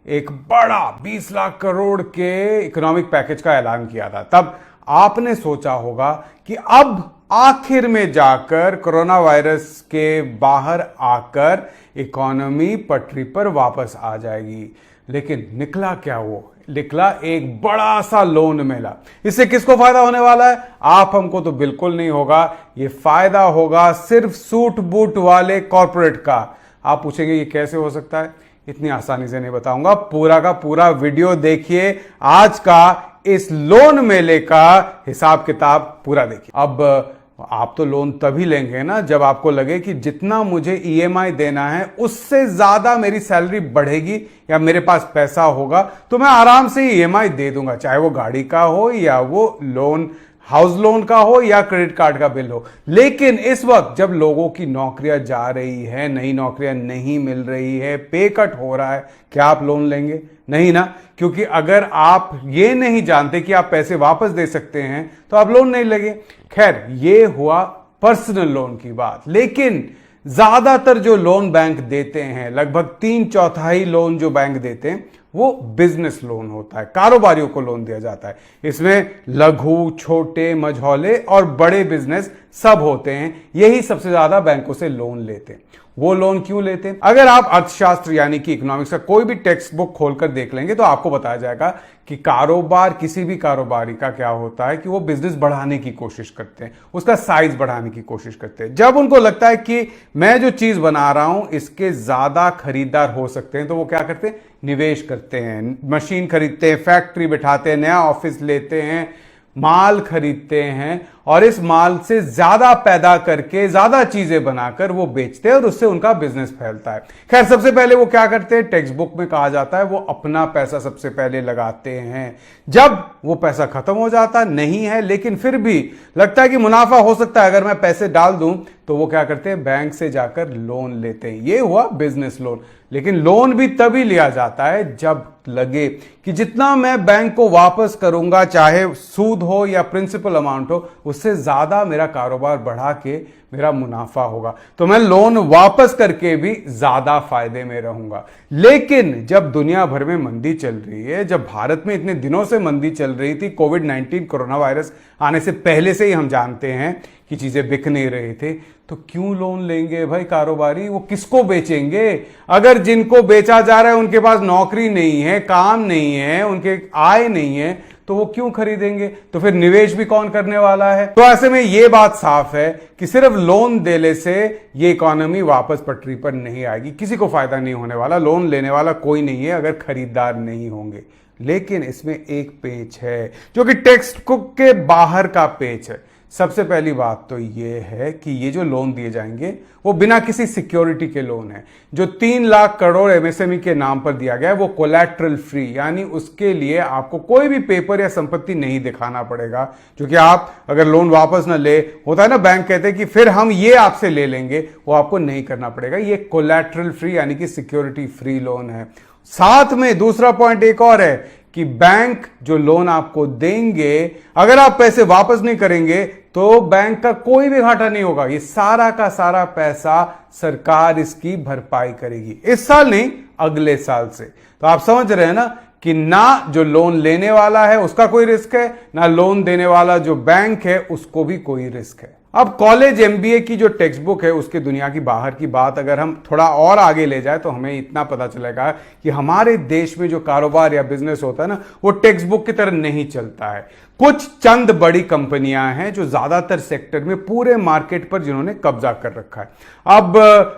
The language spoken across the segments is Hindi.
एक बड़ा 20 लाख करोड़ के इकोनॉमिक पैकेज का ऐलान किया था, तब आपने सोचा होगा कि अब आखिर में जाकर कोरोना वायरस के बाहर आकर इकोनॉमी पटरी पर वापस आ जाएगी। लेकिन निकला क्या? वो निकला एक बड़ा सा लोन मेला। इससे किसको फायदा होने वाला है? आप हमको तो बिल्कुल नहीं होगा। ये फायदा होगा सिर्फ सूट बूट वाले कॉर्पोरेट का। आप पूछेंगे ये कैसे हो सकता है? इतनी आसानी से नहीं बताऊंगा, पूरा का पूरा वीडियो देखिए। आज का इस लोन मेले का हिसाब किताब पूरा देखिए। अब आप तो लोन तभी लेंगे ना जब आपको लगे कि जितना मुझे ईएमआई देना है उससे ज्यादा मेरी सैलरी बढ़ेगी या मेरे पास पैसा होगा तो मैं आराम से ईएमआई दे दूंगा, चाहे वो गाड़ी का हो या वो लोन हाउस लोन का हो या क्रेडिट कार्ड का बिल हो। लेकिन इस वक्त जब लोगों की नौकरियां जा रही है, नई नौकरियां नहीं मिल रही है, पे कट हो रहा है, क्या आप लोन लेंगे? नहीं ना, क्योंकि अगर आप ये नहीं जानते कि आप पैसे वापस दे सकते हैं तो आप लोन नहीं लेंगे। खैर, ये हुआ पर्सनल लोन की बात। लेकिन ज्यादातर जो लोन बैंक देते हैं, लगभग 3/4 लोन जो बैंक देते हैं वो बिजनेस लोन होता है, कारोबारियों को लोन दिया जाता है। इसमें लघु, छोटे, मझौले और बड़े बिजनेस सब होते हैं। यही सबसे ज्यादा बैंकों से लोन लेते हैं। वो लोन क्यों लेते हैं? अगर आप अर्थशास्त्र यानी कि इकोनॉमिक्स का कोई भी टेक्स्ट बुक खोलकर देख लेंगे तो आपको बताया जाएगा कि कारोबार, किसी भी कारोबारी का क्या होता है कि वो बिजनेस बढ़ाने की कोशिश करते हैं, उसका साइज बढ़ाने की कोशिश करते हैं। जब उनको लगता है कि मैं जो चीज बना रहा हूं इसके ज्यादा खरीदार हो सकते हैं तो वो क्या करते हैं? निवेश करते हैं, मशीन खरीदते हैं, फैक्ट्री बिठाते हैं, नया ऑफिस लेते हैं, माल खरीदते हैं और इस माल से ज्यादा पैदा करके ज्यादा चीजें बनाकर वो बेचते हैं और उससे उनका बिजनेस फैलता है। खैर, सबसे पहले वो क्या करते हैं? टेक्स्ट बुक में कहा जाता है वो अपना पैसा सबसे पहले लगाते हैं। जब वो पैसा खत्म हो जाता नहीं है लेकिन फिर भी लगता है कि मुनाफा हो सकता है अगर मैं पैसे डाल दूं, तो वो क्या करते हैं? बैंक से जाकर लोन लेते हैं। ये हुआ बिजनेस लोन। लेकिन लोन भी तभी लिया जाता है जब लगे कि जितना मैं बैंक को वापस करूंगा, चाहे सूद हो या प्रिंसिपल अमाउंट हो, उससे ज्यादा मेरा कारोबार बढ़ा के मेरा मुनाफा होगा, तो मैं लोन वापस करके भी ज्यादा फायदे में रहूंगा। लेकिन जब दुनिया भर में मंदी चल रही है, जब भारत में इतने दिनों से मंदी चल रही थी, कोविड-19 कोरोना वायरस आने से पहले से ही हम जानते हैं कि चीजें बिक नहीं रही थी, तो क्यों लोन लेंगे भाई कारोबारी? वो किसको बेचेंगे? अगर जिनको बेचा जा रहा है उनके पास नौकरी नहीं है, काम नहीं है, उनके आय नहीं है, तो वो क्यों खरीदेंगे? तो फिर निवेश भी कौन करने वाला है? तो ऐसे में ये बात साफ है कि सिर्फ लोन देने से ये इकोनॉमी वापस पटरी पर नहीं आएगी। किसी को फायदा नहीं होने वाला, लोन लेने वाला कोई नहीं है अगर खरीदार नहीं होंगे। लेकिन इसमें एक पेच है जो कि टेक्स्ट बुक के बाहर का पेच है। सबसे पहली बात तो ये है कि ये जो लोन दिए जाएंगे वो बिना किसी सिक्योरिटी के लोन है। जो 3 लाख करोड़ एमएसएमई के नाम पर दिया गया है वो कोलैटरल फ्री, यानी उसके लिए आपको कोई भी पेपर या संपत्ति नहीं दिखाना पड़ेगा। जो कि आप अगर लोन वापस ना ले, होता है ना बैंक कहते हैं कि फिर हम ये आपसे ले लेंगे, वो आपको नहीं करना पड़ेगा। ये कोलैटरल फ्री यानी कि सिक्योरिटी फ्री लोन है। साथ में दूसरा पॉइंट एक और है कि बैंक जो लोन आपको देंगे, अगर आप पैसे वापस नहीं करेंगे तो बैंक का कोई भी घाटा नहीं होगा। ये सारा का सारा पैसा सरकार इसकी भरपाई करेगी, इस साल नहीं अगले साल से। तो आप समझ रहे हैं ना कि ना जो लोन लेने वाला है उसका कोई रिस्क है, ना लोन देने वाला जो बैंक है उसको भी कोई रिस्क है। अब कॉलेज एमबीए की जो टेक्स्ट बुक है उसके दुनिया की बाहर की बात अगर हम थोड़ा और आगे ले जाए तो हमें इतना पता चलेगा कि हमारे देश में जो कारोबार या बिजनेस होता है ना, वो टेक्स्ट बुक की तरह नहीं चलता है। कुछ चंद बड़ी कंपनियां हैं जो ज्यादातर सेक्टर में पूरे मार्केट पर जिन्होंने कब्जा कर रखा है। अब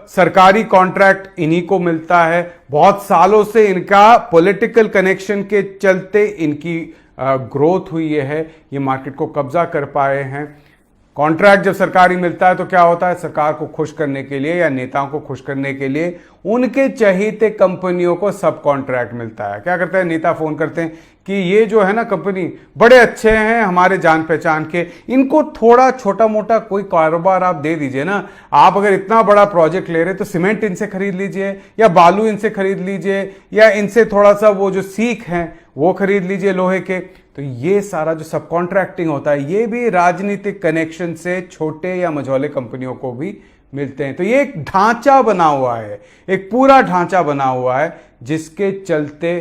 सरकारी कॉन्ट्रैक्ट इन्हीं को मिलता है। बहुत सालों से इनका पॉलिटिकल कनेक्शन के चलते इनकी ग्रोथ हुई है, ये मार्केट को कब्जा कर पाए हैं। कॉन्ट्रैक्ट जब सरकारी मिलता है तो क्या होता है? सरकार को खुश करने के लिए या नेताओं को खुश करने के लिए उनके चहीते कंपनियों को सब कॉन्ट्रैक्ट मिलता है। क्या करते हैं? नेता फोन करते हैं कि ये जो है ना कंपनी बड़े अच्छे हैं, हमारे जान पहचान के, इनको थोड़ा छोटा मोटा कोई कारोबार आप दे दीजिए ना। आप अगर इतना बड़ा प्रोजेक्ट ले रहे तो सीमेंट इनसे खरीद लीजिए या बालू इनसे खरीद लीजिए या इनसे थोड़ा सा वो जो सीख हैं वो खरीद लीजिए लोहे के। तो ये सारा जो सब कॉन्ट्रैक्टिंग होता है ये भी राजनीतिक कनेक्शन से छोटे या मझौले कंपनियों को भी मिलते हैं। तो ये एक ढांचा बना हुआ है, एक पूरा ढांचा बना हुआ है जिसके चलते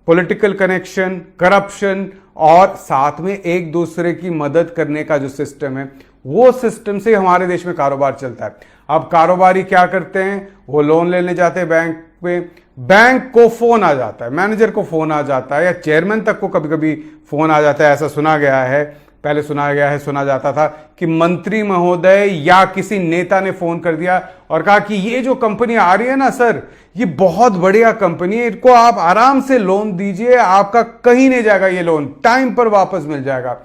पॉलिटिकल कनेक्शन, करप्शन और साथ में एक दूसरे की मदद करने का जो सिस्टम है, वो सिस्टम से हमारे देश में कारोबार चलता है। अब कारोबारी क्या करते हैं, वो लोन लेने जाते हैं बैंक पे, बैंक को फोन आ जाता है, मैनेजर को फोन आ जाता है, या चेयरमैन तक को कभी कभी फोन आ जाता है। ऐसा सुना गया है, पहले सुना जाता था कि मंत्री महोदय या किसी नेता ने फोन कर दिया और कहा कि ये जो कंपनी आ रही है ना सर, ये बहुत बढ़िया कंपनी है, इनको आप आराम से लोन दीजिए, आपका कहीं नहीं जाएगा, ये लोन टाइम पर वापस मिल जाएगा।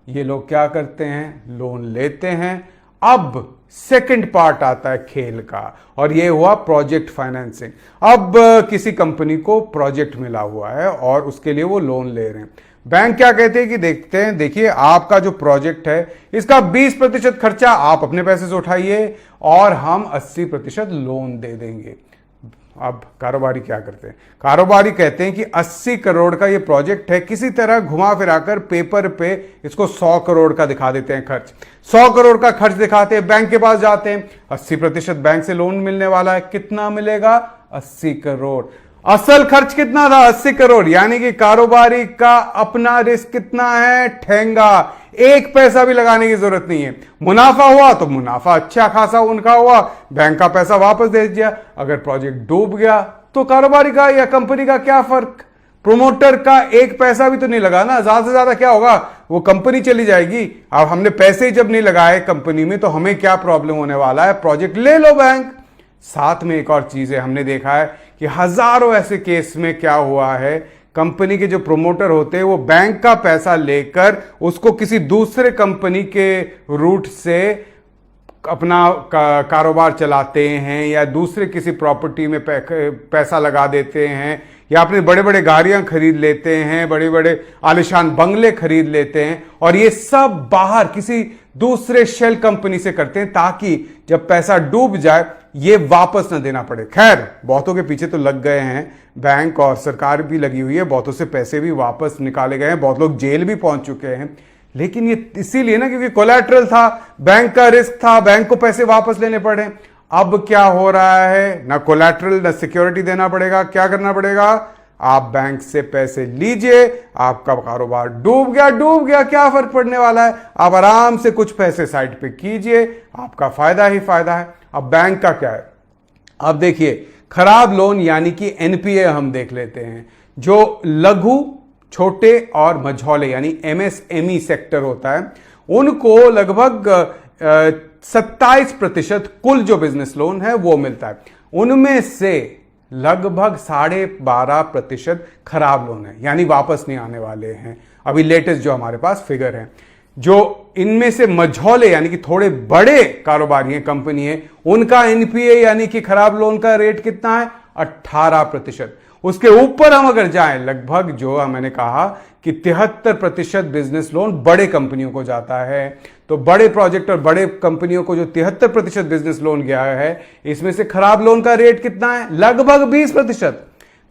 ये लोग क्या करते हैं, लोन लेते हैं। अब सेकंड पार्ट आता है खेल का, और ये हुआ प्रोजेक्ट फाइनेंसिंग। अब किसी कंपनी को प्रोजेक्ट मिला हुआ है और उसके लिए वो लोन ले रहे हैं। बैंक क्या कहते हैं कि देखिए आपका जो प्रोजेक्ट है इसका 20% खर्चा आप अपने पैसे से उठाइए और हम 80% लोन दे देंगे। अब कारोबारी क्या करते हैं, कारोबारी कहते हैं कि 80 करोड़ का ये प्रोजेक्ट है, किसी तरह घुमा फिराकर पेपर पे इसको 100 करोड़ का दिखा देते हैं खर्च। 100 करोड़ का खर्च दिखाते हैं, बैंक के पास जाते हैं, 80% बैंक से लोन मिलने वाला है, कितना मिलेगा, 80 करोड़। असल खर्च कितना था, 80 करोड़, यानी कि कारोबारी का अपना रिस्क कितना है, ठेंगा, एक पैसा भी लगाने की जरूरत नहीं है। मुनाफा हुआ तो मुनाफा अच्छा खासा उनका हुआ, बैंक का पैसा वापस दे दिया। अगर प्रोजेक्ट डूब गया तो कारोबारी का या कंपनी का क्या फर्क, प्रोमोटर का एक पैसा भी तो नहीं लगा ना, ज्यादा से ज्यादा क्या होगा, वो कंपनी चली जाएगी। अब हमने पैसे ही जब नहीं लगाए कंपनी में तो हमें क्या प्रॉब्लम होने वाला है, प्रोजेक्ट ले लो बैंक। साथ में एक और चीज है, हमने देखा है कि हजारों ऐसे केस में क्या हुआ है, कंपनी के जो प्रोमोटर होते हैं वो बैंक का पैसा लेकर उसको किसी दूसरे कंपनी के रूट से अपना कारोबार चलाते हैं, या दूसरे किसी प्रॉपर्टी में पैसा लगा देते हैं, या अपने बड़े बड़े गाड़ियां खरीद लेते हैं, बड़े बड़े आलिशान बंगले खरीद लेते हैं, और ये सब बाहर किसी दूसरे शेल कंपनी से करते हैं ताकि जब पैसा डूब जाए ये वापस ना देना पड़े। खैर, बहुतों के पीछे तो लग गए हैं, बैंक और सरकार भी लगी हुई है, बहुतों से पैसे भी वापस निकाले गए हैं, बहुत लोग जेल भी पहुंच चुके हैं। लेकिन ये इसीलिए ना क्योंकि कोलैटरल था, बैंक का रिस्क था, बैंक को पैसे वापस लेने पड़े। अब क्या हो रहा है, ना कोलैटरल ना सिक्योरिटी देना पड़ेगा, क्या करना पड़ेगा, आप बैंक से पैसे लीजिए, आपका कारोबार डूब गया, क्या फर्क पड़ने वाला है, आप आराम से कुछ पैसे साइड पे कीजिए, आपका फायदा ही फायदा है। अब बैंक का क्या है, अब देखिए खराब लोन यानी कि एनपीए हम देख लेते हैं, जो लघु, छोटे और मझौले यानी एमएसएमई सेक्टर होता है, उनको लगभग 27% कुल जो बिजनेस लोन है वो मिलता है। उनमें से लगभग 12.5% खराब लोन है, यानी वापस नहीं आने वाले हैं। अभी लेटेस्ट जो हमारे पास फिगर है, जो इनमें से मझौले यानी कि थोड़े बड़े कारोबारी हैं, कंपनी है, उनका एनपीए यानी कि खराब लोन का रेट कितना है, 18%। उसके ऊपर हम अगर जाएं, लगभग जो मैंने कहा कि 73% बिजनेस लोन बड़े कंपनियों को जाता है। तो बड़े प्रोजेक्ट और बड़े कंपनियों को जो 73% बिजनेस लोन गया है, इसमें से खराब लोन का रेट कितना है, लगभग 20%।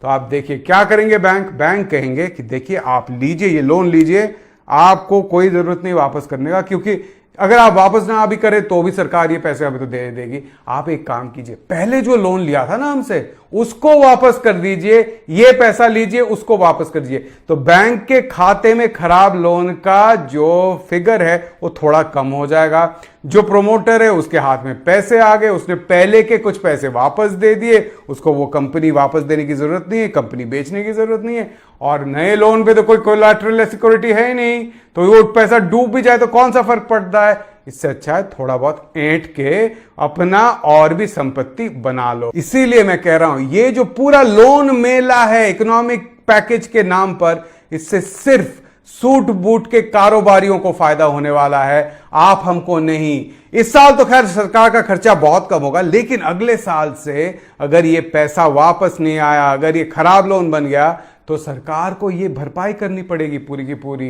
तो आप देखिए क्या करेंगे बैंक कहेंगे कि देखिए आप लीजिए, ये लोन लीजिए, आपको कोई जरूरत नहीं वापस करने का, क्योंकि अगर आप वापस ना भी करें तो भी सरकार ये पैसे हमें तो दे देगी। आप एक काम कीजिए, पहले जो लोन लिया था ना हमसे उसको वापस कर दीजिए, ये पैसा लीजिए उसको वापस कर दीजिए। तो बैंक के खाते में खराब लोन का जो फिगर है वो थोड़ा कम हो जाएगा। जो प्रोमोटर है उसके हाथ में पैसे आ गए, उसने पहले के कुछ पैसे वापस दे दिए, उसको वो कंपनी वापस देने की जरूरत नहीं है, कंपनी बेचने की जरूरत नहीं है, और नए लोन पे तो कोई कोलैटरल सिक्योरिटी है ही नहीं, तो वो पैसा डूब भी जाए तो कौन सा फर्क पड़ता है। इससे अच्छा है थोड़ा बहुत ऐंठ के अपना और भी संपत्ति बना लो। इसीलिए मैं कह रहा हूं ये जो पूरा लोन मेला है इकोनॉमिक पैकेज के नाम पर, इससे सिर्फ सूट बूट के कारोबारियों को फायदा होने वाला है, आप हमको नहीं। इस साल तो खैर सरकार का खर्चा बहुत कम होगा, लेकिन अगले साल से अगर ये पैसा वापस नहीं आया, अगर ये खराब लोन बन गया, तो सरकार को ये भरपाई करनी पड़ेगी पूरी की पूरी।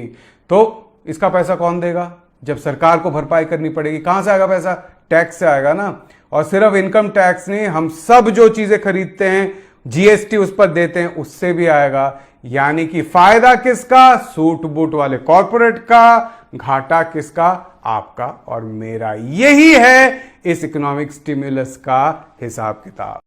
तो इसका पैसा कौन देगा, जब सरकार को भरपाई करनी पड़ेगी, कहां से आएगा पैसा, टैक्स से आएगा ना। और सिर्फ इनकम टैक्स नहीं, हम सब जो चीजें खरीदते हैं जीएसटी उस पर देते हैं, उससे भी आएगा। यानी कि फायदा किसका, सूट बूट वाले कॉर्पोरेट का, घाटा किसका, आपका और मेरा। यही है इस इकोनॉमिक स्टिमुलस का हिसाब किताब।